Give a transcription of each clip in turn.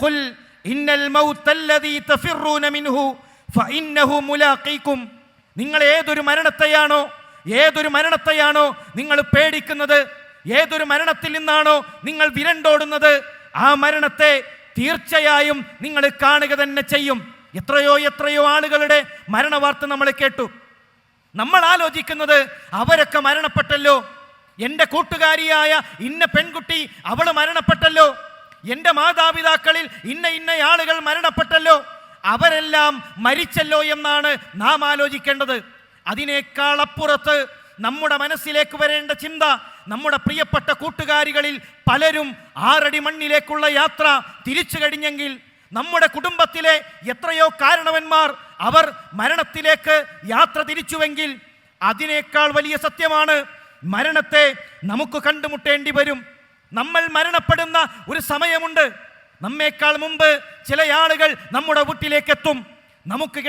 ഖുൽ ഇന്നൽ മൗതല്ലദീ തഫിറൂന മിൻഹു ഫഇന്നഹു മുലാഖീകും. നിങ്ങൾ ഏതൊരു മരണത്തെയാണോ നിങ്ങൾ പേടിക്കുന്നത്, ഏതൊരു മരണത്തിൽ നിന്നാണോ നിങ്ങൾ വിരണ്ടോടുന്നത്, ആ മരണത്തെ തീർച്ചയായും നിങ്ങൾ കാണുക തന്നെ ചെയ്യും. എത്രയോ ആളുകളുടെ മരണവാർത്ത നമ്മൾ കേട്ടു. നമ്മൾ ആലോചിക്കുന്നത് അവരൊക്കെ മരണപ്പെട്ടല്ലോ, എൻ്റെ കൂട്ടുകാരിയായ ഇന്ന പെൺകുട്ടി അവൾ മരണപ്പെട്ടല്ലോ, എൻ്റെ മാതാപിതാക്കളിൽ ഇന്ന ആളുകൾ മരണപ്പെട്ടല്ലോ, അവരെല്ലാം മരിച്ചല്ലോ എന്നാണ് നാം ആലോചിക്കേണ്ടത്. അതിനേക്കാൾ അപ്പുറത്ത് നമ്മുടെ മനസ്സിലേക്ക് വരേണ്ട ചിന്ത, നമ്മുടെ പ്രിയപ്പെട്ട കൂട്ടുകാരികളിൽ പലരും 6 അടി മണ്ണിലേക്കുള്ള യാത്ര തിരിച്ചു കഴിഞ്ഞെങ്കിൽ, നമ്മുടെ കുടുംബത്തിലെ എത്രയോ കാരണവന്മാർ അവർ മരണത്തിലേക്ക് യാത്ര തിരിച്ചുവെങ്കിൽ, അതിനേക്കാൾ വലിയ സത്യമാണ് മരണത്തെ നമുക്ക് കണ്ടുമുട്ടേണ്ടി വരും. നമ്മൾ മരണപ്പെടുന്ന ഒരു സമയമുണ്ട്. നമ്മേക്കാൾ മുമ്പ് ചില ആളുകൾ നമ്മുടെ വീട്ടിലേക്ക് എത്തും. നമുക്ക്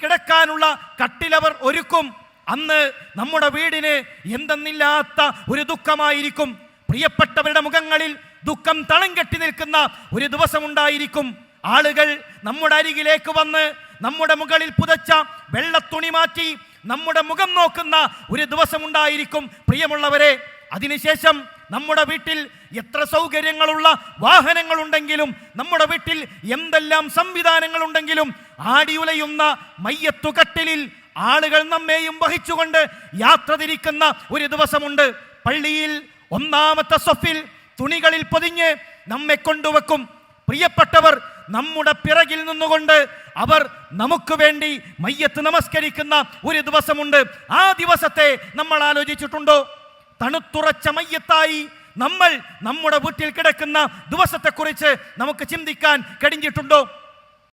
കിടക്കാനുള്ള കട്ടിലവർ ഒരുക്കും. അന്ന് നമ്മുടെ വീടിന് എന്തെന്നില്ലാത്ത ഒരു ദുഃഖമായിരിക്കും. പ്രിയപ്പെട്ടവരുടെ മുഖങ്ങളിൽ ദുഃഖം തളം കെട്ടി നിൽക്കുന്ന ഒരു ദിവസമുണ്ടായിരിക്കും. ആളുകൾ നമ്മുടെ അരികിലേക്ക് വന്ന് നമ്മുടെ മുകളിൽ പുതച്ച വെള്ളത്തുണി മാറ്റി നമ്മുടെ മുഖം നോക്കുന്ന ഒരു ദിവസമുണ്ടായിരിക്കും. പ്രിയമുള്ളവരെ, അതിനുശേഷം നമ്മുടെ വീട്ടിൽ എത്ര സൗകര്യങ്ങളുള്ള വാഹനങ്ങളുണ്ടെങ്കിലും, നമ്മുടെ വീട്ടിൽ എന്തെല്ലാം സംവിധാനങ്ങളുണ്ടെങ്കിലും, ആടിയുലയുന്ന മയ്യത്തുകട്ടിലിൽ ആളുകൾ നമ്മെയും വഹിച്ചുകൊണ്ട് യാത്ര തിരിക്കുന്ന ഒരു ദിവസമുണ്ട്. പള്ളിയിൽ 1-ാമത്തെ സഫിൽ തുണികളിൽ പൊതിഞ്ഞ് നമ്മെ കൊണ്ടുവെക്കും. പ്രിയപ്പെട്ടവർ നമ്മുടെ പിറകിൽ നിന്നുകൊണ്ട് അവർ നമുക്ക് വേണ്ടി മയ്യത്ത് നമസ്കരിക്കുന്ന ഒരു ദിവസമുണ്ട്. ആ ദിവസത്തെ നമ്മൾ ആലോചിച്ചിട്ടുണ്ടോ? തണുത്തുറച്ച മയ്യത്തായി നമ്മൾ നമ്മുടെ വീട്ടിൽ കിടക്കുന്ന ദിവസത്തെക്കുറിച്ച് നമുക്ക് ചിന്തിക്കാൻ കഴിഞ്ഞിട്ടുണ്ടോ?